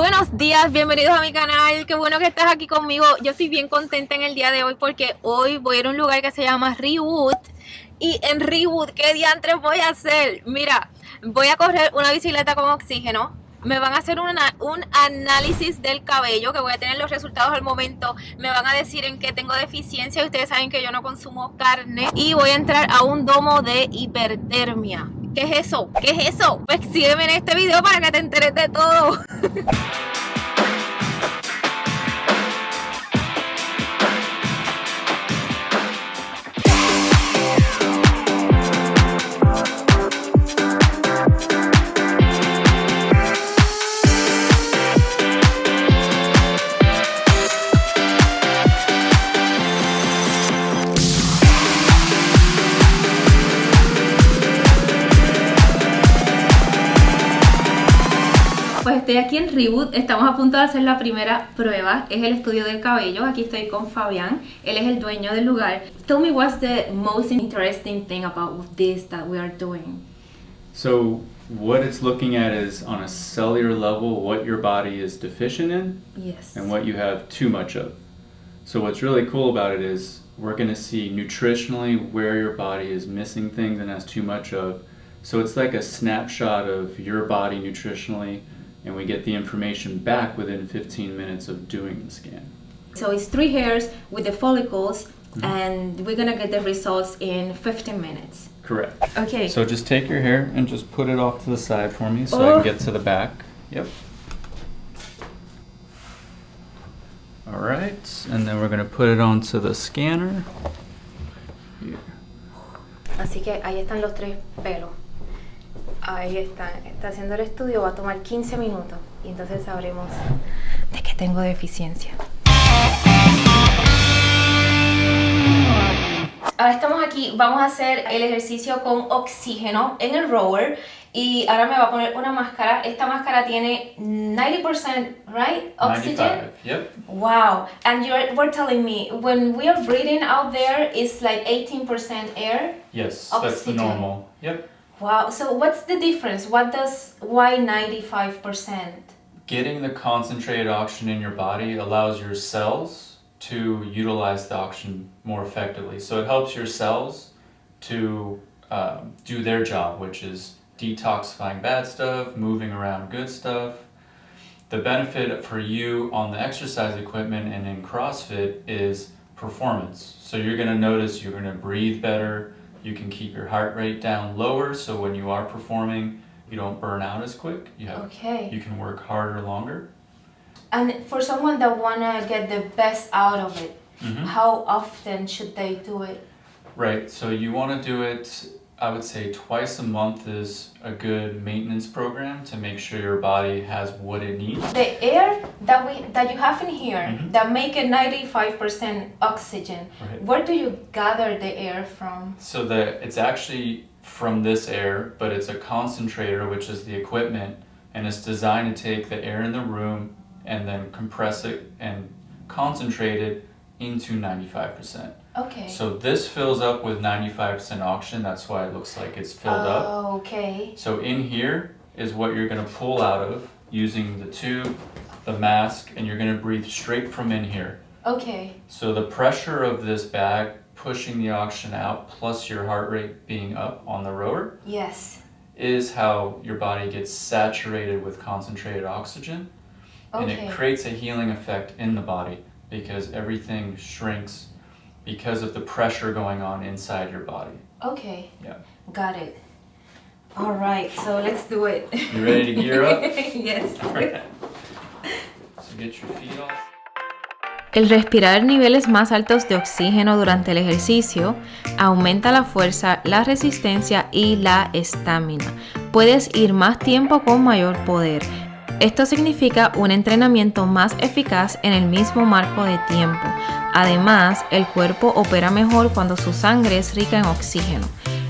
Buenos días, bienvenidos a mi canal, qué bueno que estás aquí conmigo. Yo estoy bien contenta en el día de hoy porque hoy voy a ir a un lugar que se llama Reboot. Y en Reboot, ¿qué diantres voy a hacer? Mira, voy a correr una bicicleta con oxígeno. Me van a hacer un análisis del cabello, que voy a tener los resultados al momento. Me van a decir en qué tengo deficiencia. Ustedes saben que yo no consumo carne. Y voy a entrar a un domo de hipertermia. ¿Qué es eso? ¿Qué es eso? Pues sígueme en este video para que te enteres de todo. Pues estoy aquí en Reboot, estamos a punto de hacer la primera prueba, es el estudio del cabello. Aquí estoy con Fabián, él es el dueño del lugar. Tell me what's the most interesting thing about this that we are doing. So what it's looking at is on a cellular level what your body is deficient in, Yes. and what you have too much of. So what's really cool about it is we're going to see nutritionally where your body is missing things and has too much of. So it's like a snapshot of your body nutritionally, and we get the information back within 15 minutes of doing the scan. So it's 3 hairs with the follicles, and we're gonna get the results in 15 minutes. Correct. Okay. So just take your hair and just put it off to the side for me so I can get to the back. Yep. All right, and then we're gonna put it onto the scanner. Here. Así que ahí están los 3 pelos. Ahí está haciendo el estudio, va a tomar 15 minutos y entonces sabremos de qué tengo deficiencia. Ahora estamos aquí, vamos a hacer el ejercicio con oxígeno en el rower y ahora me va a poner una máscara. Esta máscara tiene 90%, right? Oxygen? 95, yep. Wow, and we're telling me when we are breathing out there, it's like 18% air? Yes, Oxygen. that's the normal. Yep. Wow, so what's the difference? Why 95%? Getting the concentrated oxygen in your body allows your cells to utilize the oxygen more effectively. So it helps your cells to do their job, which is detoxifying bad stuff, moving around good stuff. The benefit for you on the exercise equipment and in CrossFit is performance. So you're going to notice you're going to breathe better. You can keep your heart rate down lower, so when you are performing, you don't burn out as quick. You can work harder longer. And for someone that wanna get the best out of it, how often should they do it? Right, so you want to do it, I would say twice a month is a good maintenance program to make sure your body has what it needs. The air that you have in here that make it 95% oxygen, Right. Where do you gather the air from? So it's actually from this air, but it's a concentrator, which is the equipment, and it's designed to take the air in the room and then compress it and concentrate it into 95%. Okay. So this fills up with 95% oxygen, that's why it looks like it's filled up. Okay. So in here is what you're going to pull out of using the tube, the mask, and you're going to breathe straight from in here. Okay. So the pressure of this bag pushing the oxygen out, plus your heart rate being up on the rower, Yes. is how your body gets saturated with concentrated oxygen. Okay. And it creates a healing effect in the body because everything shrinks because of the pressure going on inside your body. Okay. Yeah. Got it. All right, so let's do it. You ready to gear up? Yes. All right. So get your feet off. El respirar niveles más altos de oxígeno durante el ejercicio aumenta la fuerza, la resistencia y la estamina. Puedes ir más tiempo con mayor poder. Esto significa un entrenamiento más eficaz en el mismo marco de tiempo. Además, el cuerpo opera mejor cuando su sangre es rica en oxígeno.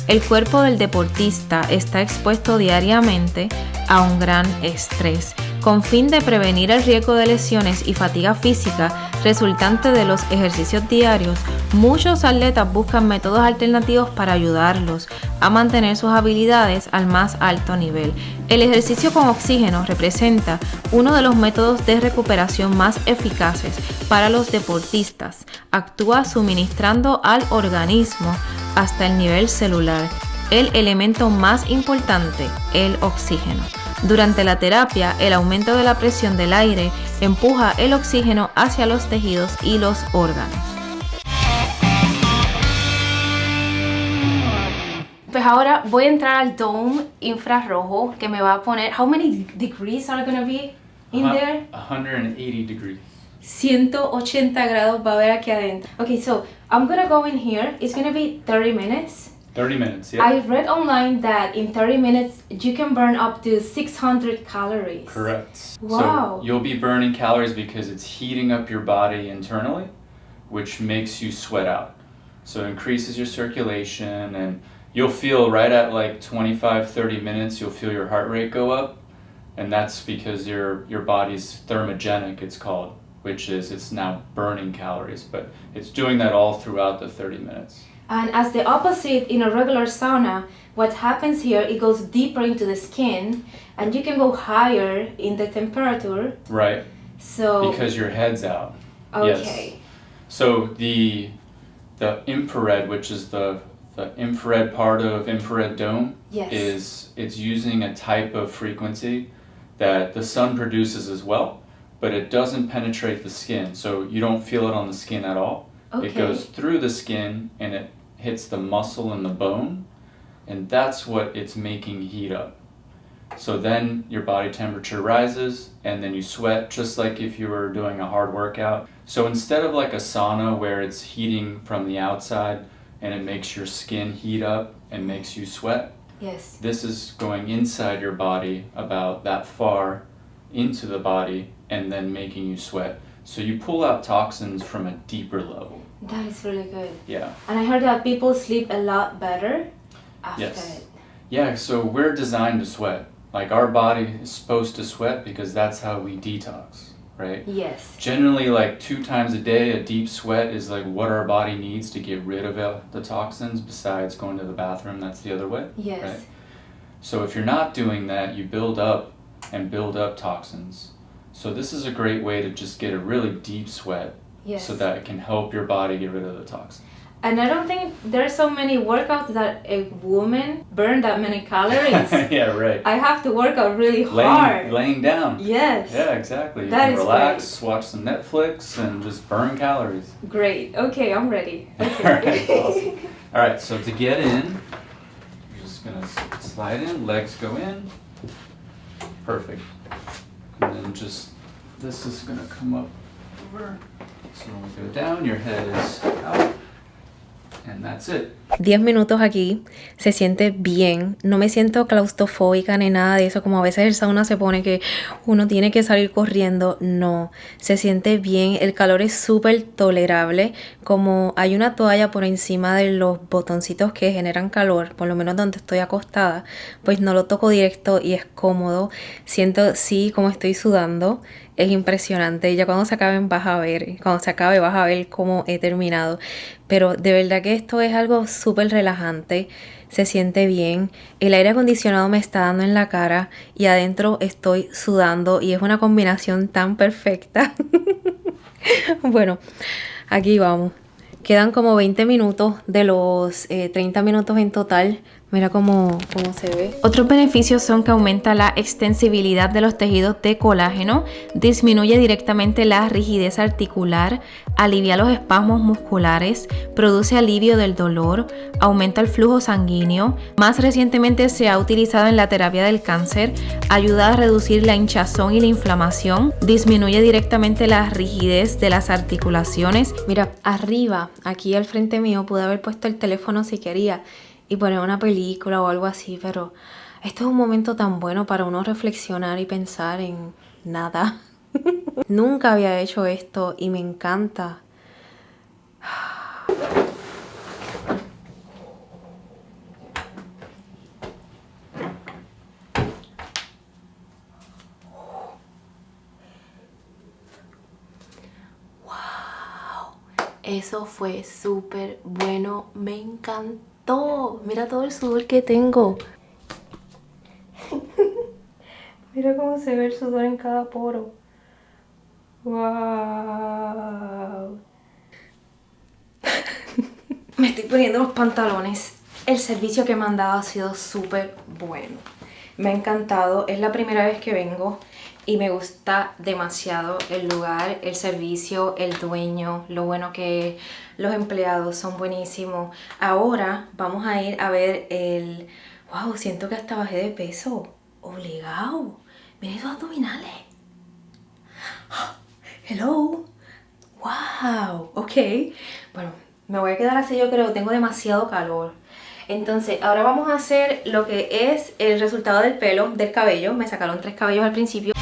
El cuerpo del deportista está expuesto diariamente a un gran estrés. con fin de prevenir el riesgo de lesiones y fatiga física resultante de los ejercicios diarios. Muchos atletas buscan métodos alternativos para ayudarlos a mantener sus habilidades al más alto nivel. El ejercicio con oxígeno representa uno de los métodos de recuperación más eficaces para los deportistas. Actúa suministrando al organismo hasta el nivel celular el elemento más importante, el oxígeno. Durante la terapia, el aumento de la presión del aire empuja el oxígeno hacia los tejidos y los órganos. Pues ahora voy a entrar al Domo infrarrojo que me va a poner. How many degrees are going to be in there? 180 degrees. 180 grados va a haber aquí adentro. Okay, so I'm going to go in here. It's going to be 30 minutes. 30 minutes, yeah. I read online that in 30 minutes you can burn up to 600 calories. Correct. Wow. So you'll be burning calories because it's heating up your body internally, which makes you sweat out. So it increases your circulation, and you'll feel right at like 25-30 minutes, you'll feel your heart rate go up, and that's because your body's thermogenic, it's called, which is it's now burning calories, but it's doing that all throughout the 30 minutes. And as the opposite in a regular sauna, what happens here, it goes deeper into the skin and you can go higher in the temperature. Right. So because your head's out. Okay. Yes. So the infrared, which is the infrared part of infrared dome, yes, it's using a type of frequency that the sun produces as well, but it doesn't penetrate the skin. So you don't feel it on the skin at all. Okay. It goes through the skin and it hits the muscle and the bone, and that's what it's making heat up. So then your body temperature rises and then you sweat just like if you were doing a hard workout. So instead of like a sauna where it's heating from the outside and it makes your skin heat up and makes you sweat, yes, this is going inside your body about that far into the body and then making you sweat. So you pull out toxins from a deeper level. That is really good. Yeah. And I heard that people sleep a lot better after Yes. it. Yeah, so we're designed to sweat. Like our body is supposed to sweat because that's how we detox, right? Yes. Generally, like 2 times a day, a deep sweat is like what our body needs to get rid of the toxins besides going to the bathroom. That's the other way. Yes. Right? So if you're not doing that, you build up and build up toxins. So this is a great way to just get a really deep sweat. Yes. So that it can help your body get rid of the toxins. And I don't think there's so many workouts that a woman burn that many calories. Yeah, right. I have to work out really hard. Laying down. Yes. Yeah, exactly. You That can is relax, watch some Netflix, and just burn calories. Great. Okay, I'm ready. Okay. All right, awesome. All right, so to get in, you're just gonna slide in, legs go in. Perfect. And then just, this is gonna come up over. So when we go down, your head is out. And that's it. 10 minutos aquí, se siente bien, no me siento claustrofóbica ni nada de eso, como a veces el sauna se pone que uno tiene que salir corriendo, no, se siente bien, el calor es súper tolerable, como hay una toalla por encima de los botoncitos que generan calor, por lo menos donde estoy acostada, pues no lo toco directo y es cómodo, siento sí como estoy sudando. Es impresionante, ya cuando se acaben vas a ver, cuando se acabe vas a ver cómo he terminado, pero de verdad que esto es algo súper relajante, se siente bien, el aire acondicionado me está dando en la cara y adentro estoy sudando y es una combinación tan perfecta. Bueno, aquí vamos, quedan como 20 minutos de los 30 minutos en total. Mira cómo se ve. Otros beneficios son que aumenta la extensibilidad de los tejidos de colágeno, disminuye directamente la rigidez articular, alivia los espasmos musculares, produce alivio del dolor, aumenta el flujo sanguíneo. Más recientemente se ha utilizado en la terapia del cáncer, ayuda a reducir la hinchazón y la inflamación, disminuye directamente la rigidez de las articulaciones. Mira, arriba, aquí al frente mío, pude haber puesto el teléfono si quería y poner una película o algo así, pero esto es un momento tan bueno para uno reflexionar y pensar en nada. Nunca había hecho esto y me encanta. Eso fue súper bueno, me encantó. Mira todo el sudor que tengo. Mira cómo se ve el sudor en cada poro. ¡Wow! Me estoy poniendo los pantalones. El servicio que me han dado ha sido súper bueno. Me ha encantado. Es la primera vez que vengo y me gusta demasiado el lugar, el servicio, el dueño, lo bueno que los empleados son buenísimos. Ahora vamos a ir a ver el... ¡Wow! Siento que hasta bajé de peso. Obligado. Miren esos abdominales. Hello. Wow. Ok. Bueno, me voy a quedar así, yo creo. Tengo demasiado calor. Entonces, ahora vamos a hacer lo que es el resultado del pelo, del cabello. Me sacaron 3 cabellos al principio.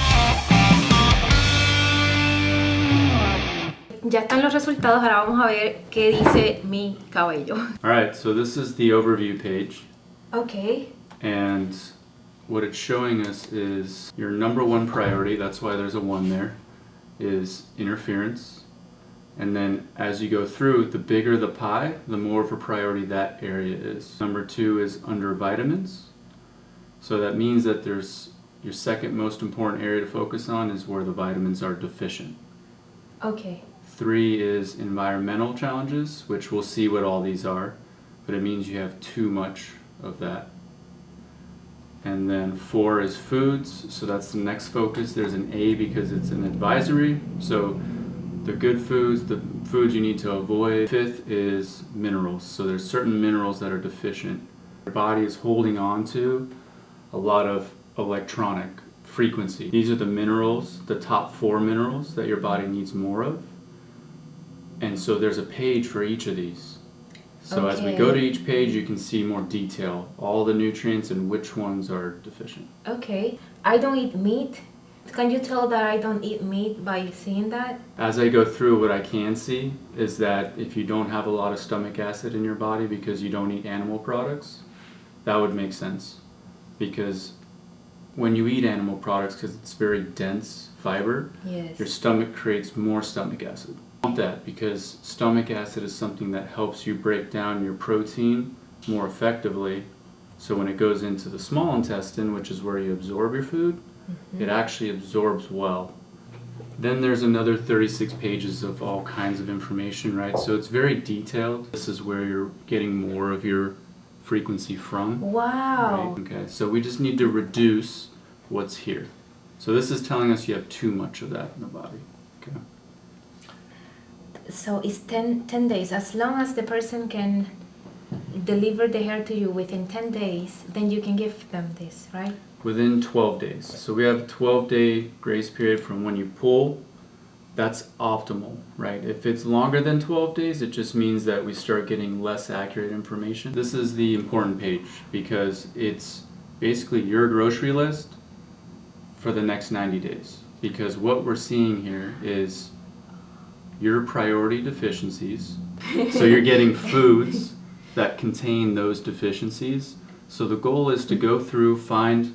Ya están los resultados. Ahora vamos a ver qué dice mi cabello. All right, so this is the overview page. Ok. And what it's showing us is your number one priority, that's why there's a 1 there, is interference. And then as you go through, the bigger the pie, the more of a priority that area is. Number 2 is under vitamins. So that means that there's your second most important area to focus on is where the vitamins are deficient. Ok. 3 is environmental challenges, which we'll see what all these are, but it means you have too much of that. And then 4 is foods, so that's the next focus. There's an A because it's an advisory, so the good foods, the foods you need to avoid. 5th is minerals, so there's certain minerals that are deficient. Your body is holding on to a lot of electronic frequency. These are the minerals, the top 4 minerals that your body needs more of. And so there's a page for each of these. So as we go to each page, you can see more detail, all the nutrients and which ones are deficient. Okay. I don't eat meat. Can you tell that I don't eat meat by seeing that? As I go through, what I can see is that if you don't have a lot of stomach acid in your body because you don't eat animal products, that would make sense. Because when you eat animal products, because it's very dense fiber, Yes. your stomach creates more stomach acid. Want that because stomach acid is something that helps you break down your protein more effectively. So when it goes into the small intestine, which is where you absorb your food, it actually absorbs well. Then there's another 36 pages of all kinds of information, right? So it's very detailed. This is where you're getting more of your frequency from. Wow. Right? Okay, so we just need to reduce what's here. So this is telling us you have too much of that in the body. Okay. So it's 10 days. As long as the person can deliver the hair to you within 10 days, then you can give them this, right? Within 12 days. So we have a 12-day grace period from when you pull. That's optimal, right? If it's longer than 12 days, it just means that we start getting less accurate information. This is the important page because it's basically your grocery list for the next 90 days. Because what we're seeing here is your priority deficiencies. So you're getting foods that contain those deficiencies. So the goal is to go through, find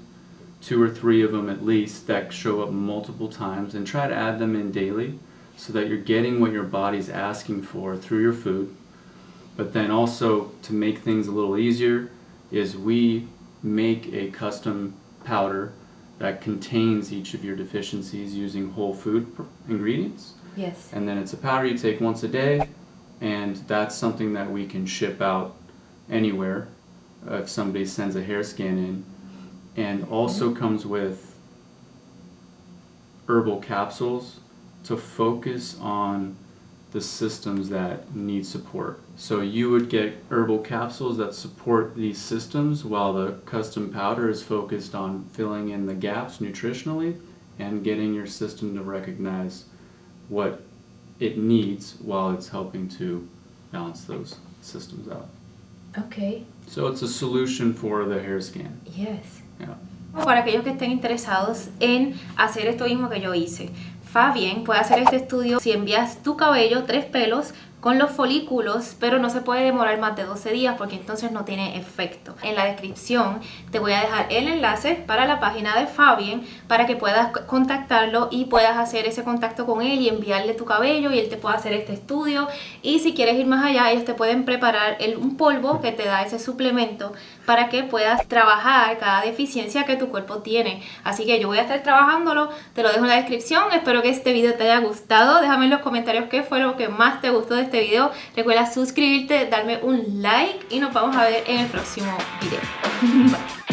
2 or 3 of them at least that show up multiple times and try to add them in daily so that you're getting what your body's asking for through your food. But then also to make things a little easier is we make a custom powder that contains each of your deficiencies using whole food ingredients. Yes. And then it's a powder you take once a day, and that's something that we can ship out anywhere if somebody sends a hair scan in. And also comes with herbal capsules to focus on the systems that need support. So you would get herbal capsules that support these systems while the custom powder is focused on filling in the gaps nutritionally and getting your system to recognize what it needs while it's helping to balance those systems out. Okay. So it's a solution for the hair scan. Yes. Yeah. Para aquellos que estén interesados en hacer esto mismo que yo hice, Fabien puede hacer este estudio si envías tu cabello, 3 pelos, con los folículos, pero no se puede demorar más de 12 días porque entonces no tiene efecto. En la descripción te voy a dejar el enlace para la página de Fabien para que puedas contactarlo y puedas hacer ese contacto con él y enviarle tu cabello y él te pueda hacer este estudio. Y si quieres ir más allá, ellos te pueden preparar un polvo que te da ese suplemento para que puedas trabajar cada deficiencia que tu cuerpo tiene. Así que yo voy a estar trabajándolo, te lo dejo en la descripción. Espero que este video te haya gustado. Déjame en los comentarios qué fue lo que más te gustó de este video. Recuerda suscribirte, darme un like y nos vamos a ver en el próximo video. Bye.